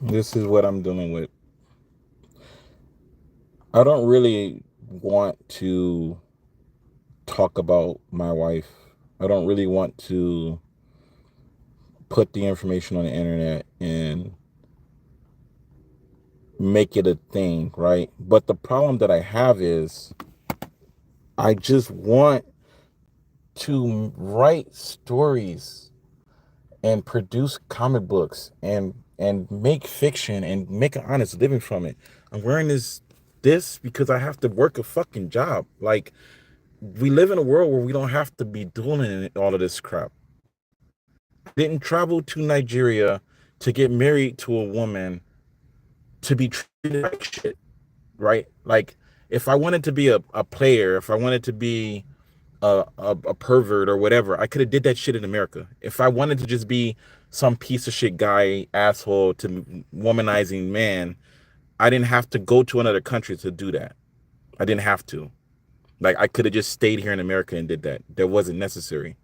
This is what I'm dealing with. I don't really want to talk about my wife. I don't really want to put the information on the internet and make it a thing, right? But the problem that I have is I just want to write stories and produce comic books and make fiction and make an honest living from it. I'm wearing this because I have to work a fucking job. Like, we live in a world where we don't have to be doing all of this crap. I didn't travel to Nigeria to get married to a woman to be treated like shit, right? Like, if I wanted to be a player, if I wanted to be a pervert or whatever, I could have did that shit in America. If I wanted to just be some piece of shit guy, asshole to womanizing man, I didn't have to go to another country to do that. I didn't have to. Like, I could have just stayed here in America and did that. That wasn't necessary.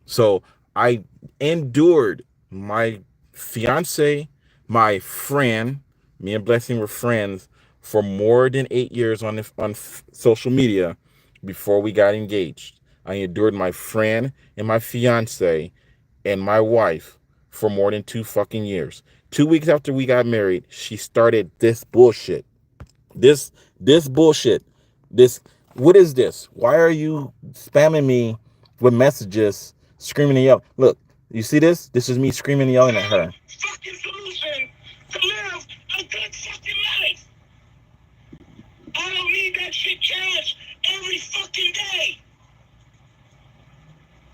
So I endured my fiance, my friend, me and Blessing were friends for more than 8 years on social media before we got engaged. I endured my friend and my fiance and my wife for more than 2 fucking years. 2 weeks after we got married, she started this bullshit. This bullshit. This What is this? Why are you spamming me with messages, screaming and yelling? Look, you see this? This is me screaming and yelling at her. Fucking solution to live a good fucking life. I don't need that shit challenged every fucking day.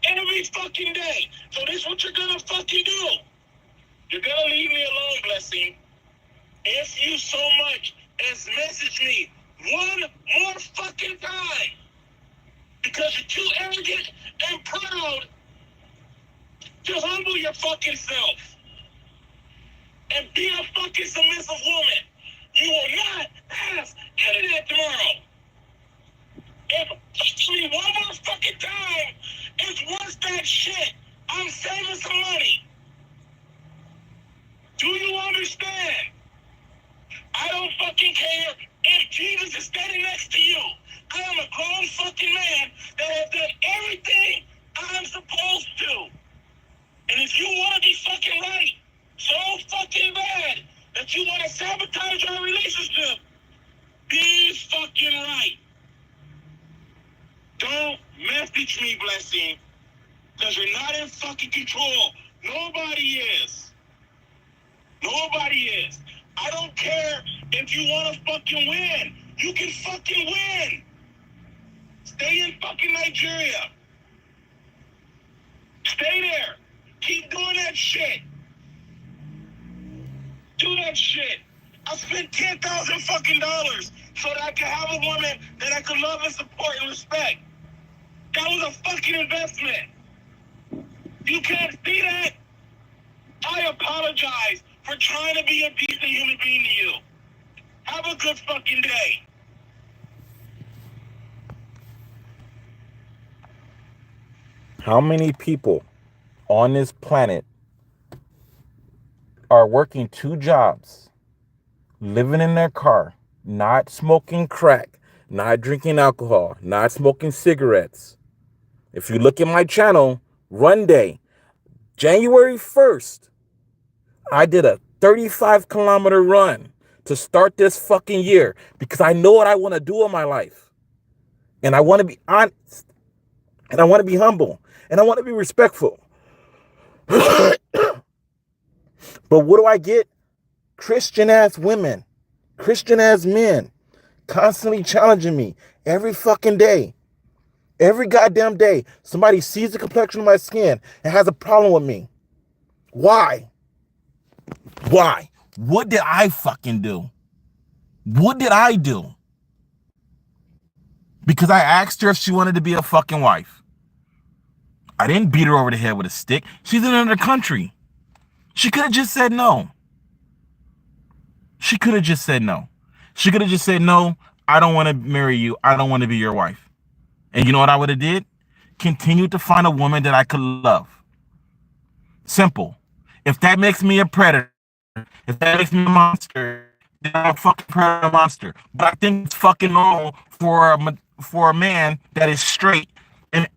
Every fucking day. So this is what you're gonna fucking do. You're gonna leave me alone, Blessing. If you so much as message me one more fucking time because you're too arrogant and proud to humble your fucking self and be a fucking submissive woman. You will not have internet tomorrow. If touch me one more fucking time, it's worth that shit. I'm saving some money. Do you understand? I don't fucking care if Jesus is standing next to you. I am a grown fucking man that has done everything I'm supposed to. And if you want to be fucking right so fucking bad that you want to sabotage our relationship, be fucking right. Don't message me, Blessing, because you're not in fucking control. Nobody is. Nobody is. I don't care if you want to fucking win. You can fucking win. Stay in fucking Nigeria. Stay there. Keep doing that shit. Do that shit. I spent $10,000 fucking dollars so that I could have a woman that I could love and support and respect. That was a fucking investment. You can't see that? I apologize for trying to be a decent human being to you. Have a good fucking day. How many people on this planet are working two jobs, living in their car, not smoking crack, not drinking alcohol, not smoking cigarettes? If you look at my channel, Run Day, January 1st, I did a 35-kilometer run to start this fucking year because I know what I want to do in my life. And I want to be honest. And I want to be humble. And I want to be respectful. But what do I get? Christian ass women, Christian ass men constantly challenging me every fucking day. Every goddamn day, somebody sees the complexion of my skin and has a problem with me. Why? Why? What did I fucking do? What did I do? Because I asked her if she wanted to be a fucking wife. I didn't beat her over the head with a stick. She's in another country. She could have just said no. She could have just said no. She could have just said, no, I don't want to marry you. I don't want to be your wife. And you know what I would have did? Continued to find a woman that I could love. Simple. If that makes me a predator, If that makes me a monster, then I'm a fucking predator monster. But I think it's fucking normal for a man that is straight and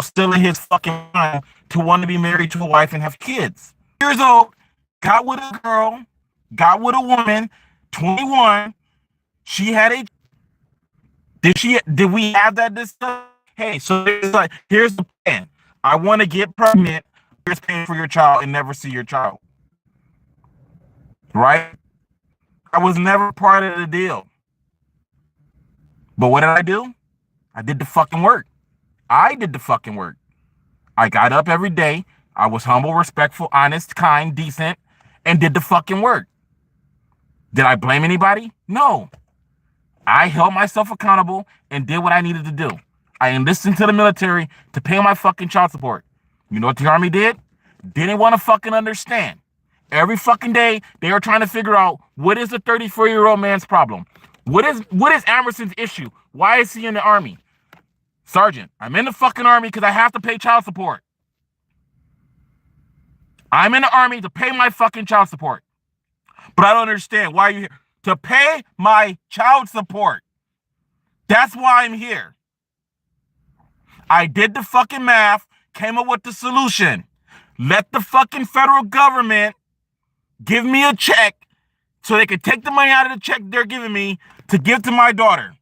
still in his fucking mind to want to be married to a wife and have kids. Years old, got with a girl, got with a woman, 21. She had a. Did we have that discussion? Hey, so here's the plan. I want to get pregnant. Here's paying for your child and never see your child. Right? I was never part of the deal. But what did I do? I did the fucking work. I did the fucking work. I got up every day. I was humble, respectful, honest, kind, decent, and did the fucking work. Did I blame anybody? No. I held myself accountable and did what I needed to do. I enlisted to the military to pay my fucking child support. You know what the Army did? Didn't want to fucking understand. Every fucking day, they were trying to figure out what is the 34-year-old man's problem. What is Amerson's issue? Why is he in the Army? Sergeant, I'm in the fucking Army because I have to pay child support. I'm in the Army to pay my fucking child support. But I don't understand. Why are you here? To pay my child support. That's why I'm here. I did the fucking math, came up with the solution. Let the fucking federal government give me a check so they could take the money out of the check they're giving me to give to my daughter.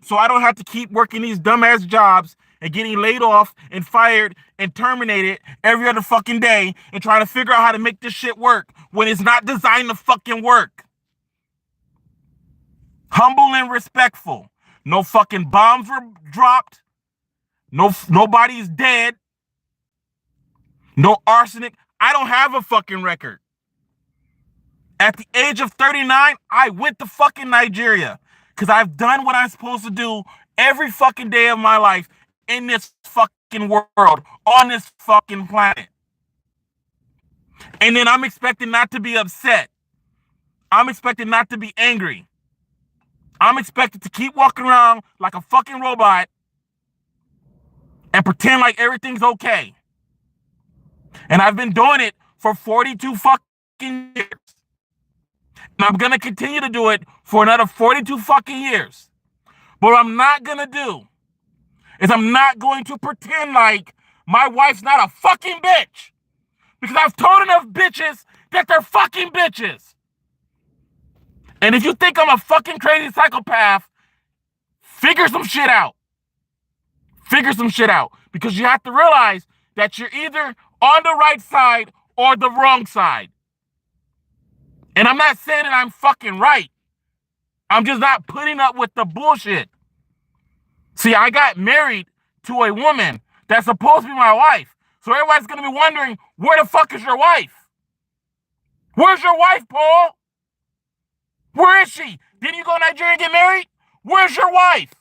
So I don't have to keep working these dumbass jobs and getting laid off and fired and terminated every other fucking day and trying to figure out how to make this shit work when it's not designed to fucking work. Humble and respectful. No fucking bombs were dropped. Nobody's dead. No arsenic. I don't have a fucking record. At the age of 39, I went to fucking Nigeria because I've done what I'm supposed to do every fucking day of my life in this fucking world, on this fucking planet. And then I'm expected not to be upset. I'm expected not to be angry. I'm expected to keep walking around like a fucking robot and pretend like everything's okay. And I've been doing it for 42 fucking years. And I'm going to continue to do it for another 42 fucking years. But what I'm not going to do is I'm not going to pretend like my wife's not a fucking bitch. Because I've told enough bitches that they're fucking bitches. And if you think I'm a fucking crazy psychopath, figure some shit out. Figure some shit out. Because you have to realize that you're either on the right side or the wrong side. And I'm not saying that I'm fucking right. I'm just not putting up with the bullshit. See, I got married to a woman that's supposed to be my wife. So everybody's going to be wondering, where the fuck is your wife? Where's your wife, Paul? Where is she? Didn't you go to Nigeria and get married? Where's your wife?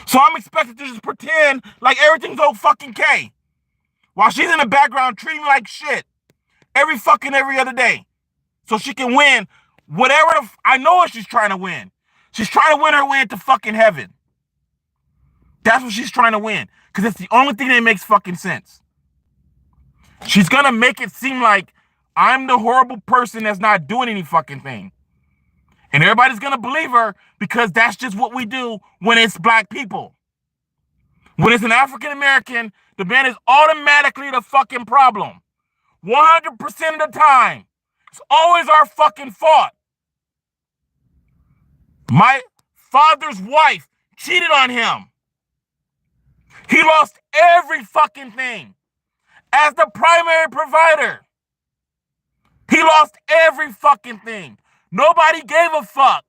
So I'm expected to just pretend like everything's okay. While she's in the background treating me like shit. Every other day. So she can win whatever I know what she's trying to win. She's trying to win her way into fucking heaven. That's what she's trying to win. Because it's the only thing that makes fucking sense. She's going to make it seem like I'm the horrible person that's not doing any fucking thing. And everybody's going to believe her because that's just what we do when it's black people. When it's an African American, the man is automatically the fucking problem. 100% of the time. It's always our fucking fault. My father's wife cheated on him. He lost every fucking thing. As the primary provider, he lost every fucking thing. Nobody gave a fuck.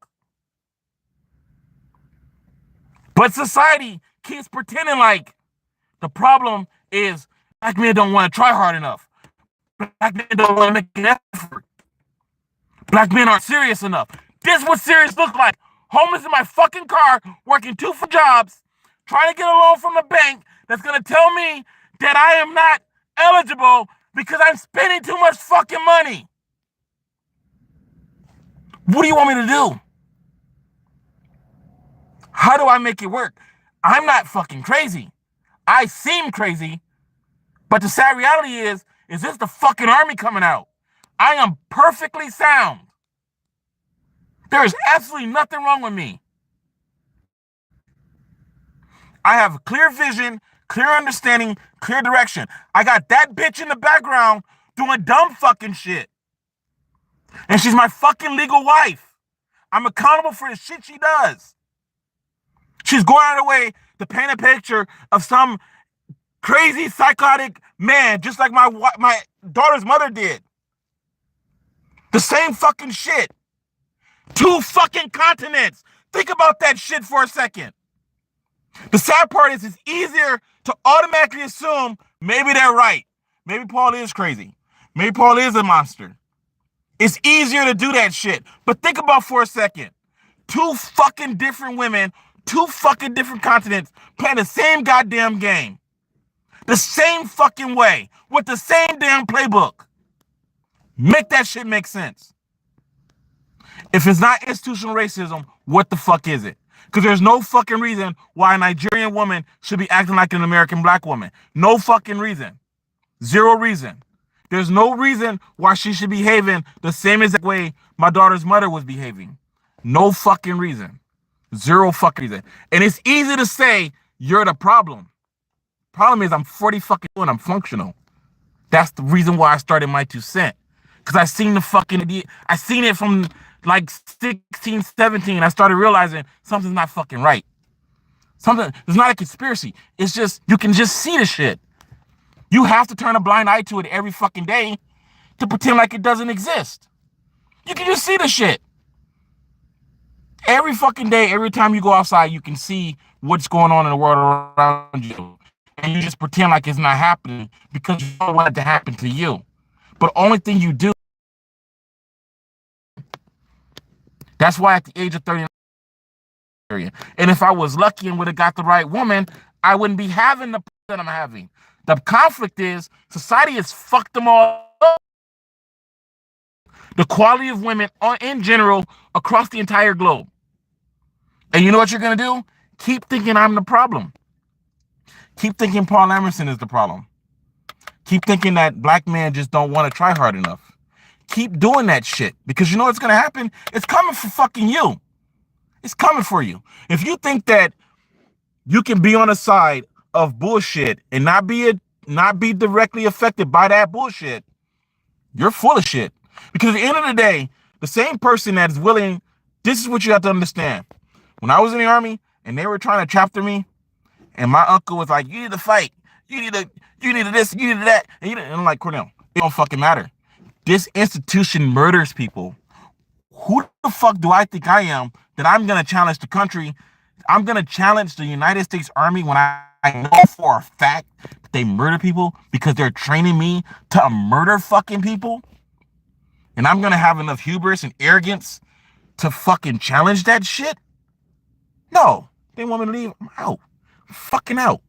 But society keeps pretending like the problem is black men don't want to try hard enough. Black men don't want to make an effort. Black men aren't serious enough. This is what serious looks like. Homeless in my fucking car, working 2 jobs, trying to get a loan from the bank that's going to tell me that I am not eligible because I'm spending too much fucking money. What do you want me to do? How do I make it work? I'm not fucking crazy. I seem crazy, but the sad reality is this the fucking army coming out? I am perfectly sound. There is absolutely nothing wrong with me. I have clear vision, clear understanding, clear direction. I got that bitch in the background doing dumb fucking shit. And she's my fucking legal wife. I'm accountable for the shit she does. She's going out of her way to paint a picture of some crazy psychotic man, just like my daughter's mother did. The same fucking shit. 2 fucking continents. Think about that shit for a second. The sad part is it's easier to automatically assume maybe they're right. Maybe Paul is crazy. Maybe Paul is a monster. It's easier to do that shit. But think about for a second. 2 fucking different women, 2 fucking different continents playing the same goddamn game. The same fucking way. With the same damn playbook. Make that shit make sense. If it's not institutional racism, what the fuck is it? Because there's no fucking reason why a Nigerian woman should be acting like an American black woman. No fucking reason. 0 reason. There's no reason why she should be behaving the same exact way my daughter's mother was behaving. No fucking reason. 0 fucking reason. And it's easy to say you're the problem. Problem is I'm 40 fucking and I'm functional. That's the reason why I started my 2 cents. Because I seen the fucking idiot. I seen it from like 16, 17. I started realizing something's not fucking right. It's not a conspiracy. It's just, you can just see the shit. You have to turn a blind eye to it every fucking day to pretend like it doesn't exist. You can just see the shit. Every fucking day, every time you go outside, you can see what's going on in the world around you. And you just pretend like it's not happening because you don't want it to happen to you. But the only thing you do, that's why at the age of 39, and if I was lucky and would have got the right woman, I wouldn't be having the that I'm having. The conflict is society has fucked them all up. The quality of women in general across the entire globe. And you know what you're going to do? Keep thinking I'm the problem. Keep thinking Paul Amerson is the problem. Keep thinking that black men just don't want to try hard enough. Keep doing that shit. Because you know what's going to happen? It's coming for fucking you. It's coming for you. If you think that you can be on the side of bullshit and not be directly affected by that bullshit, you're full of shit. Because at the end of the day, the same person that is willing, this is what you have to understand. When I was in the army and they were trying to chapter me, and my uncle was like, you need to fight. You need this, you need that. And I'm like, Cornell, it don't fucking matter. This institution murders people. Who the fuck do I think I am that I'm going to challenge the country? I'm going to challenge the United States Army when I know for a fact that they murder people because they're training me to murder fucking people. And I'm going to have enough hubris and arrogance to fucking challenge that shit? No. They want me to leave? I'm out. I'm fucking out.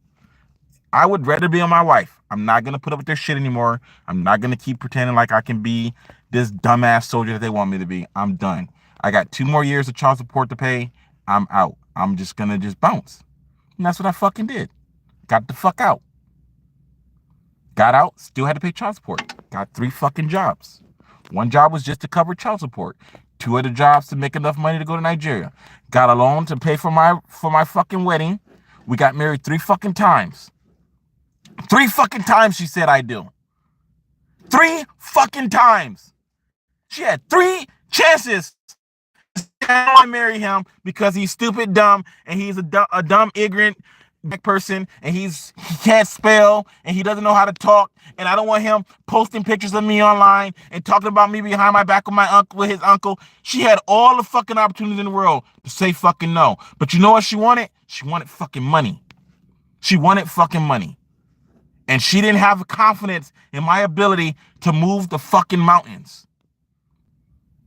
I would rather be on my wife. I'm not going to put up with their shit anymore. I'm not going to keep pretending like I can be this dumbass soldier that they want me to be. I'm done. I got 2 more years of child support to pay. I'm out. I'm just going to just bounce. And that's what I fucking did. Got the fuck out. Got out, still had to pay child support. Got 3 fucking jobs. 1 job was just to cover child support. 2 other jobs to make enough money to go to Nigeria. Got a loan to pay for my fucking wedding. We got married 3 fucking times. 3 fucking times she said I do. 3 fucking times. She had 3 chances to marry him because he's stupid, dumb, and he's a dumb, ignorant black person, and he can't spell, and he doesn't know how to talk, and I don't want him posting pictures of me online and talking about me behind my back with his uncle. She had all the fucking opportunities in the world to say fucking no. But you know what she wanted? She wanted fucking money. She wanted fucking money. And she didn't have confidence in my ability to move the fucking mountains.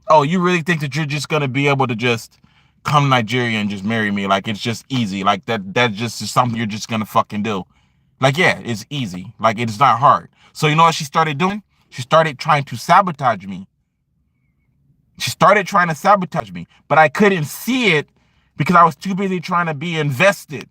Oh, you really think that you're just going to be able to just come to Nigeria and just marry me? Like, it's just easy. Like, that's just something you're just going to fucking do. Like, yeah, it's easy. Like, it's not hard. So you know what she started doing? She started trying to sabotage me. She started trying to sabotage me. But I couldn't see it because I was too busy trying to be invested.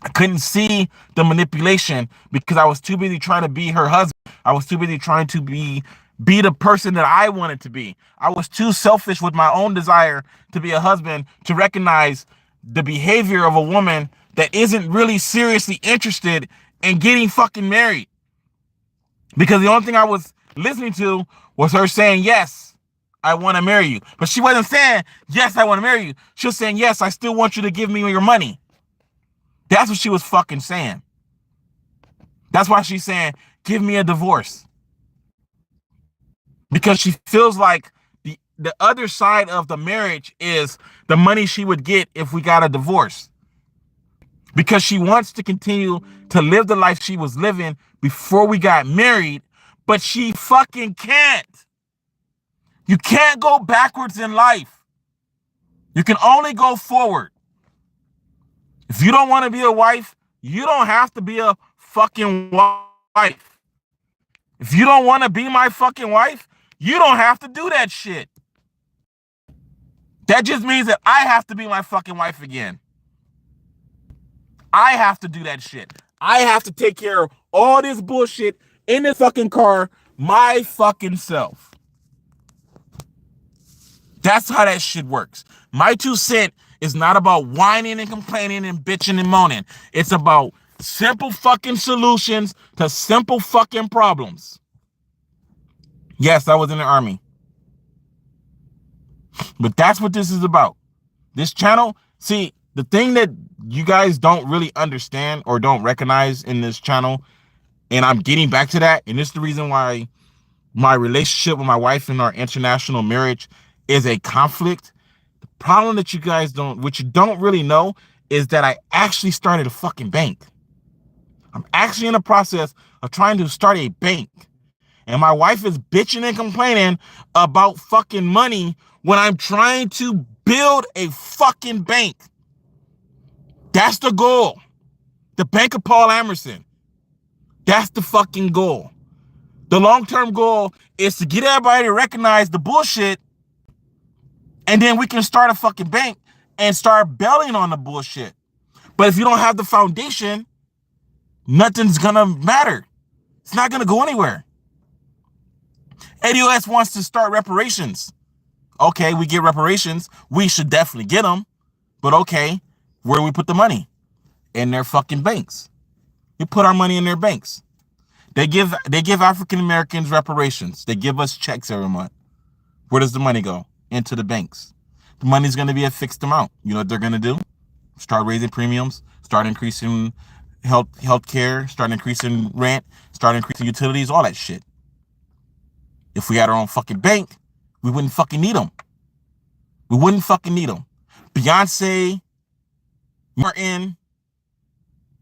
I couldn't see the manipulation because I was too busy trying to be her husband. I was too busy trying to be be the person that I wanted to be. I was too selfish with my own desire to be a husband to recognize the behavior of a woman that isn't really seriously interested in getting fucking married. Because the only thing I was listening to was her saying, yes, I want to marry you. But she wasn't saying, yes, I want to marry you. She was saying, yes, I still want you to give me your money. That's what she was fucking saying. That's why she's saying, give me a divorce. Because she feels like the other side of the marriage is the money she would get if we got a divorce. Because she wants to continue to live the life she was living before we got married, but she fucking can't. You can't go backwards in life. You can only go forward. If you don't want to be a wife, you don't have to be a fucking wife. If you don't want to be my fucking wife, you don't have to do that shit. That just means that I have to be my fucking wife again. I have to do that shit. I have to take care of all this bullshit in this fucking car my fucking self. That's how that shit works. My 2 cents is not about whining and complaining and bitching and moaning. It's about simple fucking solutions to simple fucking problems. Yes, I was in the army. But that's what this is about. This channel, see, the thing that you guys don't really understand or don't recognize in this channel, and I'm getting back to that, and this is the reason why my relationship with my wife and our international marriage is a conflict. The problem that you guys don't, what you don't really know, is that I actually started a fucking bank. I'm actually in the process of trying to start a bank. And my wife is bitching and complaining about fucking money when I'm trying to build a fucking bank. That's the goal. The Bank of Paul Amerson. That's the fucking goal. The long-term goal is to get everybody to recognize the bullshit, and then we can start a fucking bank and start bailing on the bullshit. But if you don't have the foundation, nothing's gonna matter. It's not gonna go anywhere. ADOS wants to start reparations. Okay, we get reparations. We should definitely get them. But okay, where do we put the money? In their fucking banks. We put our money in their banks. They give African Americans reparations. They give us checks every month. Where does the money go? Into the banks. The money's going to be a fixed amount. You know what they're going to do? Start raising premiums, start increasing health care, start increasing rent, start increasing utilities, all that shit. If we had our own fucking bank, we wouldn't fucking need them. We wouldn't fucking need them. Beyonce, Martin,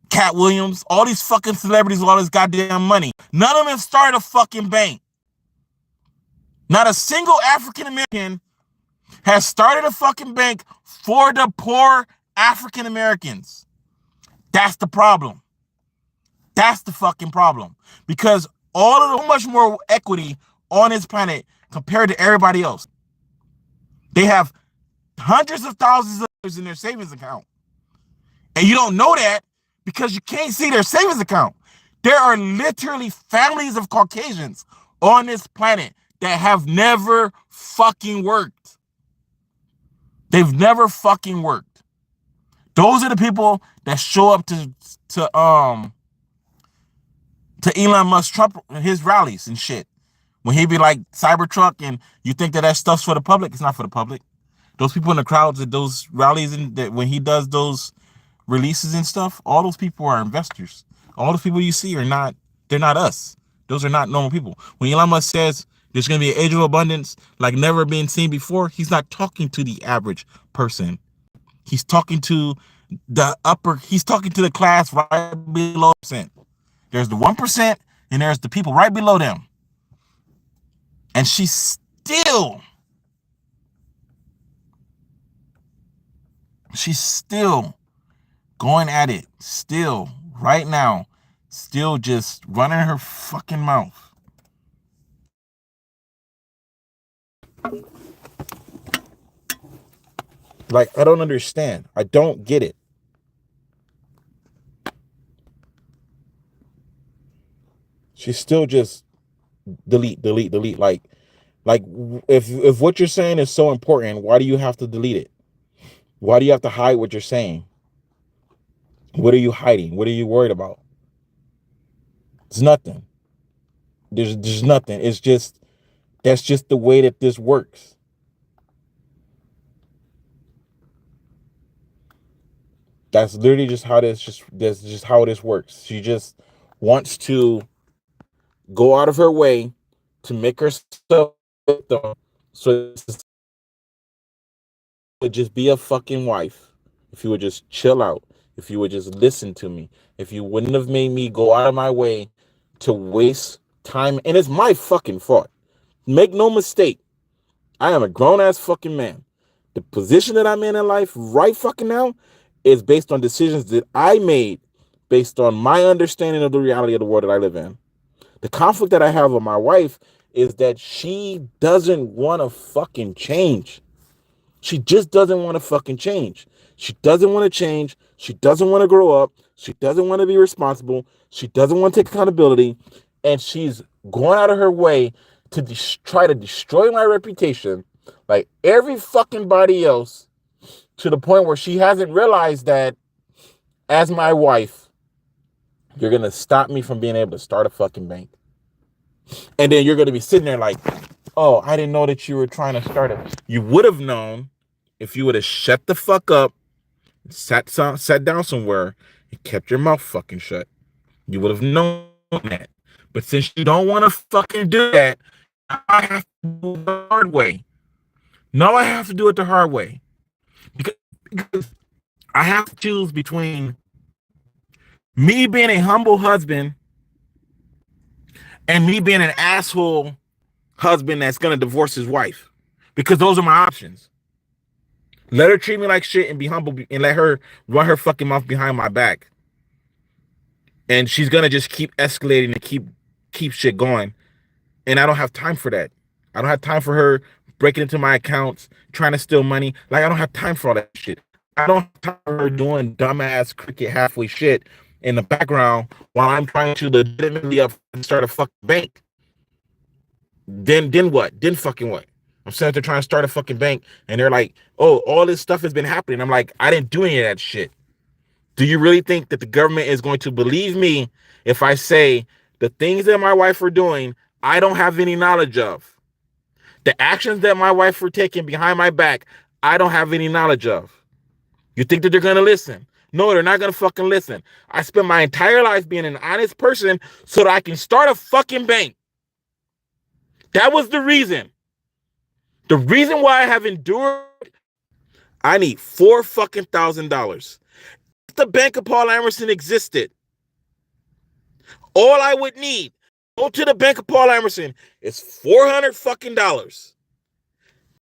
Cat Williams, all these fucking celebrities with all this goddamn money. None of them have started a fucking bank. Not a single African American has started a fucking bank for the poor African Americans. That's the problem. That's the fucking problem. Because all of the much more equity on this planet compared to everybody else. They have hundreds of thousands of dollars in their savings account. And you don't know that because you can't see their savings account. There are literally families of Caucasians on this planet that have never fucking worked. They've never fucking worked. Those are the people that show up to Elon Musk Trump his rallies and shit. When he be like Cybertruck and you think that stuff's for the public, it's not for the public. Those people in the crowds at those rallies and that when he does those releases and stuff, all those people are investors. All the people you see are not, they're not us. Those are not normal people. When Elon Musk says there's going to be an age of abundance like never been seen before, he's not talking to the average person. He's talking to he's talking to the class right below percent. There's the 1% and there's the people right below them. And she's still going at it, still right now, still just running her fucking mouth. Like, I don't understand. I don't get it. She's still just delete. Like if what you're saying is so important, why do you have to delete it? Why do you have to hide what you're saying? What are you hiding? What are you worried about? It's nothing. There's nothing. It's just that's just the way that this works. That's literally just how that's just how this works. She just wants to go out of her way to make herself a victim so would just be a fucking wife, if you would just chill out, if you would just listen to me, if you wouldn't have made me go out of my way to waste time. And it's my fucking fault. Make no mistake, I am a grown ass fucking man. The position that I'm in life right fucking now is based on decisions that I made based on my understanding of the reality of the world that I live in. The conflict that I have with my wife is that she doesn't want to fucking change. She just doesn't want to fucking change. She doesn't want to change. She doesn't want to grow up. She doesn't want to be responsible. She doesn't want to take accountability. And she's going out of her way to try to destroy my reputation like every fucking body else, to the point where she hasn't realized that as my wife, you're going to stop me from being able to start a fucking bank. And then you're going to be sitting there like, oh, I didn't know that you were trying to start it. You would have known if you would have shut the fuck up, sat down somewhere, and kept your mouth fucking shut. You would have known that. But since you don't want to fucking do that, I have to do it the hard way. No, I have to do it the hard way. Because I have to choose between me being a humble husband and me being an asshole husband that's going to divorce his wife. Because those are my options. Let her treat me like shit and be humble and let her run her fucking mouth behind my back. And she's going to just keep escalating and keep shit going. And I don't have time for that. I don't have time for her breaking into my accounts, trying to steal money. Like, I don't have time for all that shit. I don't have time for her doing dumbass cricket halfway shit in the background while I'm trying to legitimately start a fucking bank. Then what? Then fucking what? I'm sitting there trying to start a fucking bank, and they're like, oh, all this stuff has been happening. I'm like, I didn't do any of that shit. Do you really think that the government is going to believe me if I say the things that my wife are doing, I don't have any knowledge of? The actions that my wife were taking behind my back, I don't have any knowledge of. You think that they're going to listen? No, they're not going to fucking listen. I spent my entire life being an honest person so that I can start a fucking bank. That was the reason. The reason why I have endured, I need $4,000. If the Bank of Paul Amerson existed, all I would need, go to the Bank of Paul Amerson, is $400.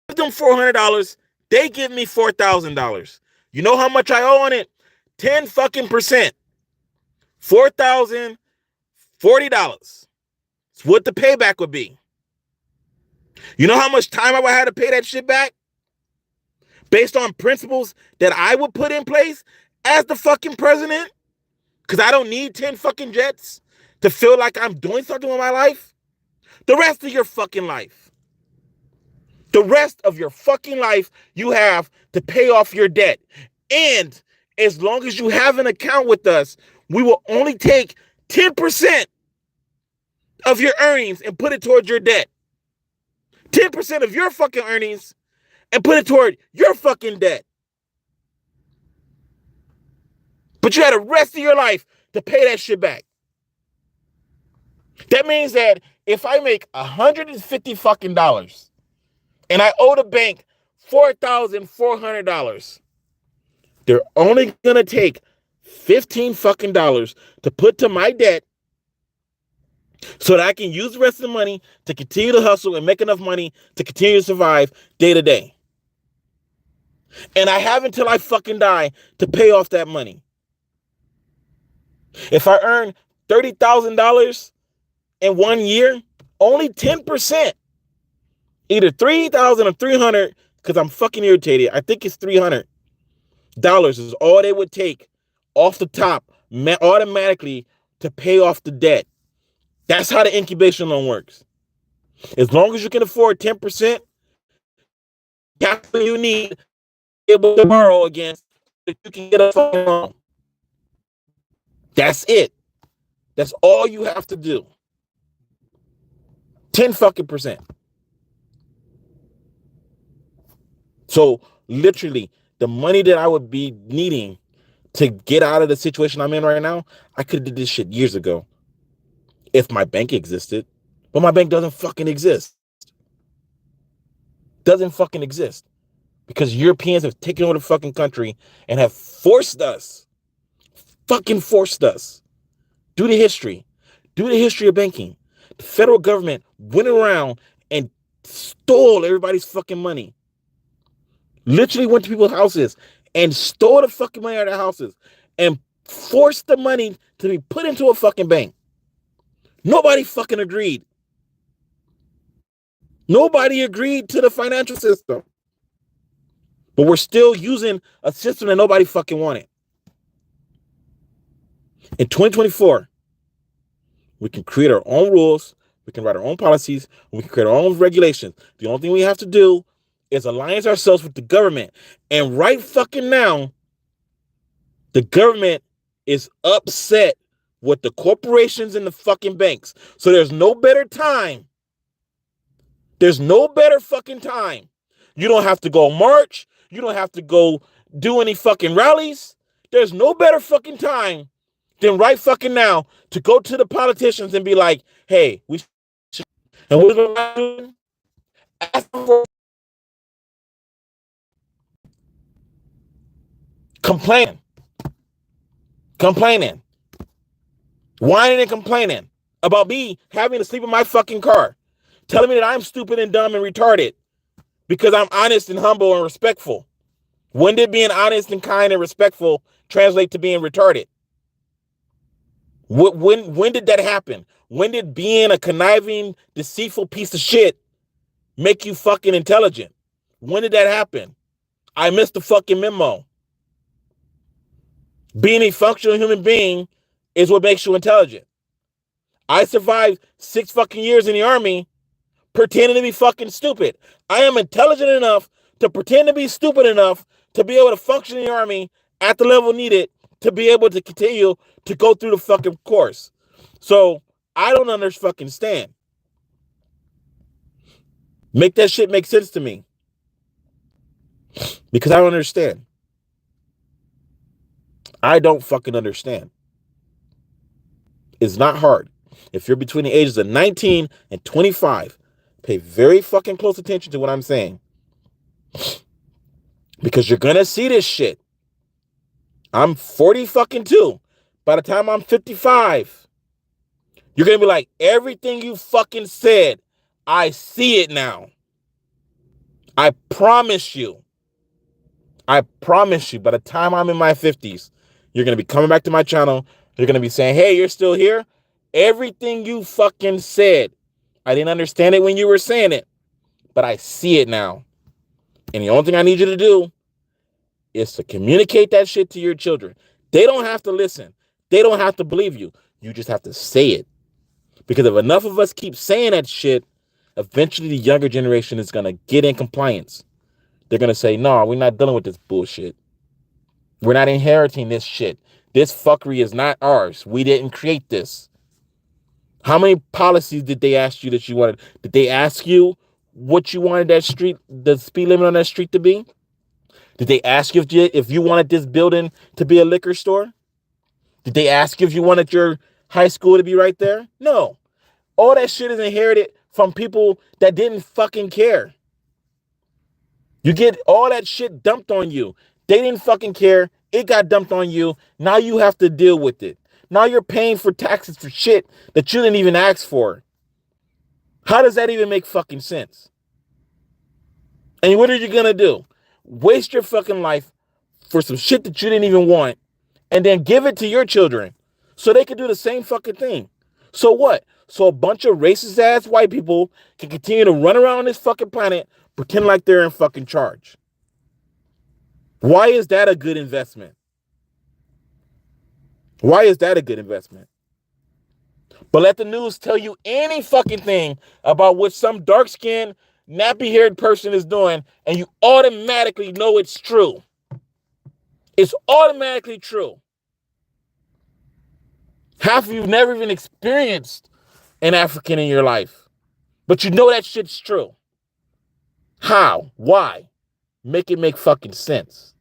Give them $400, they give me $4,000. You know how much I owe on it? 10 fucking percent. $4,040. It's what the payback would be. You know how much time I would have to pay that shit back? Based on principles that I would put in place as the fucking president? Because I don't need 10 fucking jets to feel like I'm doing something with my life? The rest of your fucking life. The rest of your fucking life, you have to pay off your debt. And as long as you have an account with us, we will only take 10% of your earnings and put it towards your debt. 10% of your fucking earnings and put it toward your fucking debt. But you had the rest of your life to pay that shit back. That means that if I make $150 fucking dollars and I owe the bank $4,400, they're only gonna take $15 fucking dollars to put to my debt so that I can use the rest of the money to continue to hustle and make enough money to continue to survive day to day. And I have until I fucking die to pay off that money. If I earn $30,000 in 1 year, only 10%, either $3,000 or $300, because I'm fucking irritated. I think it's $300 is all they would take off the top automatically to pay off the debt. That's how the incubation loan works. As long as you can afford 10%, that's what you need to be able to borrow against so that you can get a fucking loan. That's it. That's all you have to do. 10 fucking percent. So literally, the money that I would be needing to get out of the situation I'm in right now, I could have did this shit years ago if my bank existed. But my bank doesn't fucking exist. Doesn't fucking exist. Because Europeans have taken over the fucking country and have forced us, fucking forced us. Do the history. Do the history of banking. The federal government went around and stole everybody's fucking money. Literally went to people's houses and stole the fucking money out of their houses and forced the money to be put into a fucking bank. Nobody fucking agreed. Nobody agreed to the financial system. But we're still using a system that nobody fucking wanted. In 2024, we can create our own rules, we can write our own policies, we can create our own regulations. The only thing we have to do is align ourselves with the government. And right fucking now, the government is upset with the corporations and the fucking banks. So there's no better time. There's no better fucking time. You don't have to go march. You don't have to go do any fucking rallies. There's no better fucking time than right fucking now to go to the politicians and be like, hey, we should. And what am I doing? Asking for complaining. Complaining. Whining and complaining about me having to sleep in my fucking car. Telling me that I'm stupid and dumb and retarded because I'm honest and humble and respectful. When did being honest and kind and respectful translate to being retarded? When did that happen? When did being a conniving, deceitful piece of shit make you fucking intelligent? When did that happen? I missed the fucking memo. Being a functional human being is what makes you intelligent. I survived 6 fucking years in the army pretending to be fucking stupid. I am intelligent enough to pretend to be stupid enough to be able to function in the army at the level needed to be able to continue to go through the fucking course. So I don't understand. Make that shit make sense to me. Because I don't understand. I don't fucking understand. It's not hard. If you're between the ages of 19 and 25, pay very fucking close attention to what I'm saying. Because you're gonna see this shit. I'm 40 fucking 2. By the time I'm 55, you're gonna be like, everything you fucking said, I see it now. I promise you. I promise you, by the time I'm in my 50s, you're gonna be coming back to my channel. You're gonna be saying, hey, you're still here? Everything you fucking said, I didn't understand it when you were saying it, but I see it now. And the only thing I need you to do is to communicate that shit to your children. They don't have to listen. They don't have to believe you. You just have to say it. Because if enough of us keep saying that shit, eventually the younger generation is going to get in compliance. They're going to say, no, we're not dealing with this bullshit. We're not inheriting this shit. This fuckery is not ours. We didn't create this. How many policies did they ask you that you wanted? Did they ask you what you wanted that street, the speed limit on that street to be? Did they ask you if you wanted this building to be a liquor store? Did they ask you if you wanted your high school to be right there? No. All that shit is inherited from people that didn't fucking care. You get all that shit dumped on you. They didn't fucking care. It got dumped on you. Now you have to deal with it. Now you're paying for taxes for shit that you didn't even ask for. How does that even make fucking sense? And what are you gonna do? Waste your fucking life for some shit that you didn't even want and then give it to your children so they can do the same fucking thing. So what? So a bunch of racist ass white people can continue to run around this fucking planet pretend like they're in fucking charge. Why is that a good investment? Why is that a good investment? But let the news tell you any fucking thing about what some dark-skinned, nappy-haired person is doing, and you automatically know it's true. It's automatically true. Half of you never even experienced an African in your life, but you know that shit's true. How? Why? Make it make fucking sense.